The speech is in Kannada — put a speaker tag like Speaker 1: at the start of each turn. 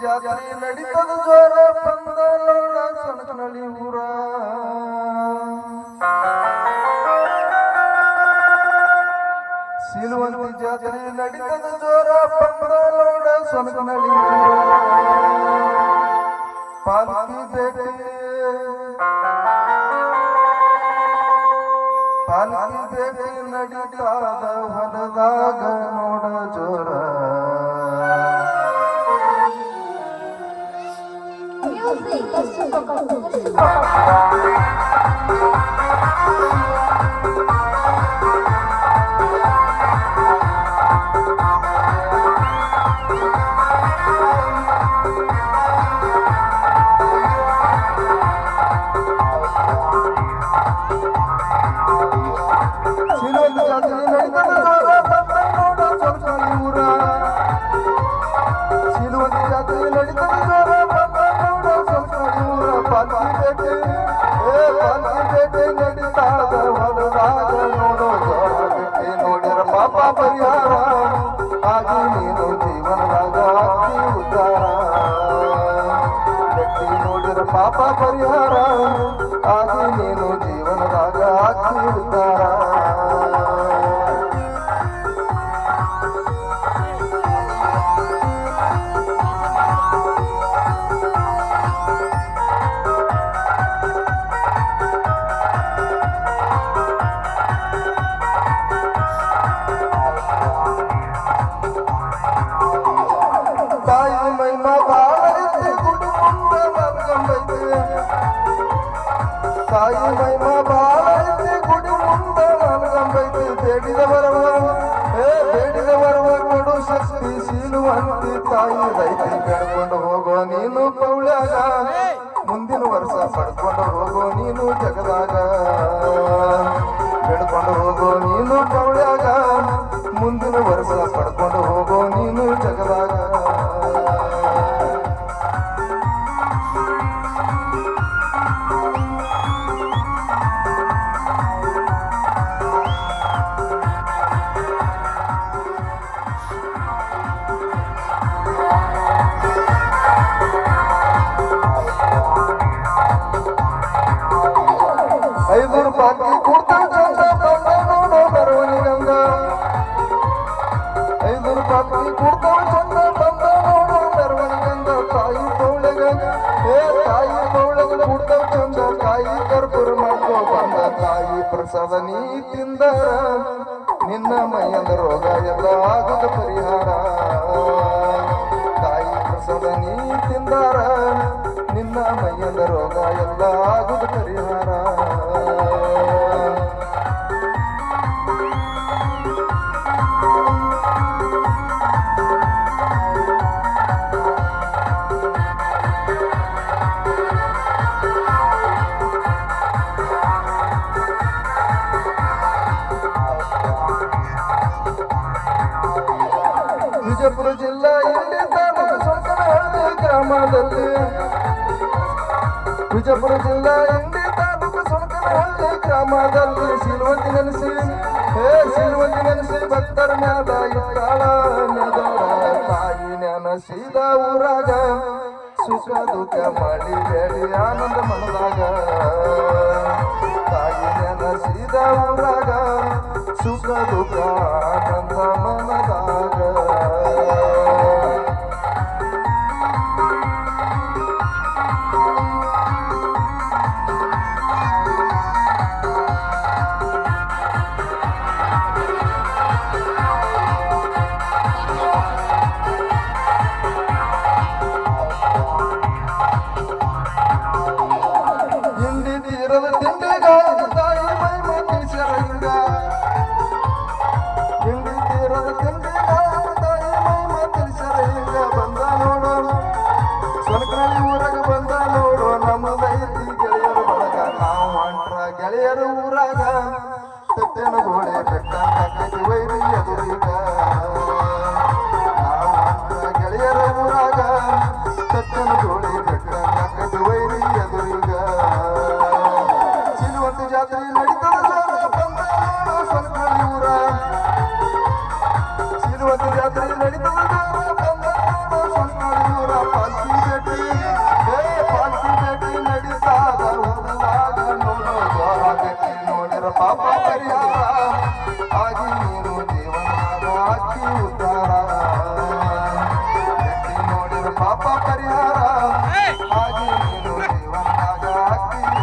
Speaker 1: ಜಾತ್ರೆ ನಡೀತದ ಜೋರ ಬಂದ ನೋಡ ಸಣಕನಳ್ಳಿ ಊರ ಸಿಲ್ವಂತಿ ಜಾತ್ರೆ ನಡೀತದ ಜೋರ ಬಂದ ನೋಡ ಸಣಕನಳ್ಳಿ ಊರ ಪಾಲ್ಕಿ ಬೇಟೆ ನಡೀತಾದ ಹೊಲದಾಗ ನೋಡ ಜೋರ ನೋಡಿರ ಪಾಪ ಪರಿಹಾರ ಆಗಿ ನೀನು ಜೀವನದಾಗ ಅಕ್ಕಿ ಉದ್ಧಾರ ವ್ಯಕ್ತಿ ನೋಡಿರ ಪಾಪ ಪರಿಹಾರ ಆಗಿ ನೀನು ಜೀವನದಾಗ ಅಕ್ಕಿ ಉದ್ಧಾರ ತಾಯಿ ಮೈಮಾ ಬಾಳೈತಿ ಗುಡಿ ಮುಂದ ನನಗಂಬೈತಿ ಬೇಡಿದ ವರವ ಕೊಡು ಶಕ್ತಿ ಸೀಲುವಂತಿ ತಾಯಿ ರೈತಿ ಬೆಳ್ಕೊಂಡು ಹೋಗೋ ನೀನು ಪೌಳ್ಯಾಗ ಮುಂದಿನ ವರ್ಷ ಪಡ್ಕೊಂಡು ಹೋಗೋ ನೀನು ಜಗದಾಗ ಬೆಳ್ಕೊಂಡು ಹೋಗೋ ನೀನು ಪೌಳ್ಯಾಗ ಮುಂದಿನ ವರ್ಷ ಪಡ್ಕೊಂಡು ಹೋಗೋ ನೀನು ಜಗದಾಗ ರೂಪಾಯಿ ಕೊಡ್ತಾವ ಚಂದ ಬಂದ ನೋಡೋ ಮೆರವಣಿಗಂಗ 5 ರೂಪಾಯಿ ಕೊಡ್ತಾವ ಚಂದ ಬಂದ ನೋಡೋ ಮೆರವಣಿಗಂಗ ತಾಯಿ ಪೌಳಗ ಕೊಡ್ತಾವ ಚಂದ ಕಾಯಿ ಕರ್ಪೂರ ಮಾಡ್ಕೋ ಬಂದ ತಾಯಿ ಪ್ರಸಾದ ನೀ ತಿಂದರ ನಿನ್ನ ಮೈಯದ ರೋಗ ಎಲ್ಲ ಆಗುದ ಪರಿಹಾರ ತಾಯಿ ಪ್ರಸಾದ ನೀ ತಿಂದರ ನಿನ್ನ ಮೈಯದ ರೋಗ ಎಲ್ಲ ಆಗುದ ಪರಿಹಾರ ವಿಜಯಪುರ ಜಿಲ್ಲಾ ಇಂಡಿ ತಾಲೂಕು ಸೊಂಕನಹಳ್ಳಿ ಗ್ರಾಮದಲ್ಲಿ ವಿಜಯಪುರ ಜಿಲ್ಲಾ ಇಂಡಿ ತಾಲೂಕು ಸೊಂಕನಹಳ್ಳಿ ಗ್ರಾಮದಲ್ಲಿ ಸಿಲ್ವಂತಿ ನೆನೆಸಿ ಭಕ್ತರ ಮ್ಯಾಲ ಇಟ್ಟಾಳ ತಾಯಿ ನೆನಸಿದ ಊರಾಗ ಸುಖ ದುಃಖ ಮಾಡಿ ಬೇಡಿ ಆನಂದ ಮನದಾಗ ತಾಯಿ ನೆನಸಿದ ಊರಾಗ ಸುಖ ದುಃಖ ಆನಂದ ಮನದಾಗ ಇಂಡಿ ತೀರದ ತಿಂಡಿಗಾದ ತಾಯಿ ಮೈಮಾ ತಿಳಿಸ್ಯಾರ ಹಿಂಗ ಇಂಡಿ ತೀರದ ತಿಂಡಿಗಾದ ತಾಯಿ ಮೈಮಾ ತಿಳಿಸ್ಯಾರ ಹಿಂಗ ಬಂದ ನೋಡು ಸೊನಕನಹಳ್ಳಿ ಊರಾಗ ಬಂದ ನೋಡು ನಮ್ಮದೈತಿ ಗೆಳೆಯರ ಬಳಗ ನಾವು ಹೊಂಟ್ರ ಗೆಳೆಯರ ಊರಾಗ ತಟ್ಟೆನ ಗೋಡೆ ಬೆಟ್ಟಂತ ವೈರಿ ಎದುರೀಗ ನಾವು ಹೊಂಟ್ರ ಗೆಳೆಯರ ಊರಾಗ ತಟ್ಟೆನ ಗೋಡೆ ಬೆಟ್ಟಂತ ವೈರಿ ಎದುರೀಗ ಶಿಲುವಂತ ಜಾತ್ರೆ ನಡೀತದ ಬಂದ ನೋಡು ಸ್ವರ್ಗಳಿ ಊರ ಶಿಲುವಂತ ಜಾತ್ರೆ ನಡೀತದ ಬಂದ ನೋಡು ಸ್ವರ್ಗಳಿ ಊರ ಪಾಲ್ಕಿ ಭೇಟಿ ನಡೀತಾಗ ಊರದಾಗ ನೋಡು ಜ್ವಾಲ ಗಟ್ಟಿ ನೋಡಿರ ಪಾಪ ಪರಿಹಾರ ಆಗಿ ನೀನು ಜೀವನಾಗ ಅಕ್ಕಿ ಉದ್ದಾರ ಗಟ್ಟಿ ನೋಡಿರ ಪಾಪ ಪರಿಹಾರ ಆಗಿ ನೀನು ಜೀವನಾಗ ಅಕ್ಕಿ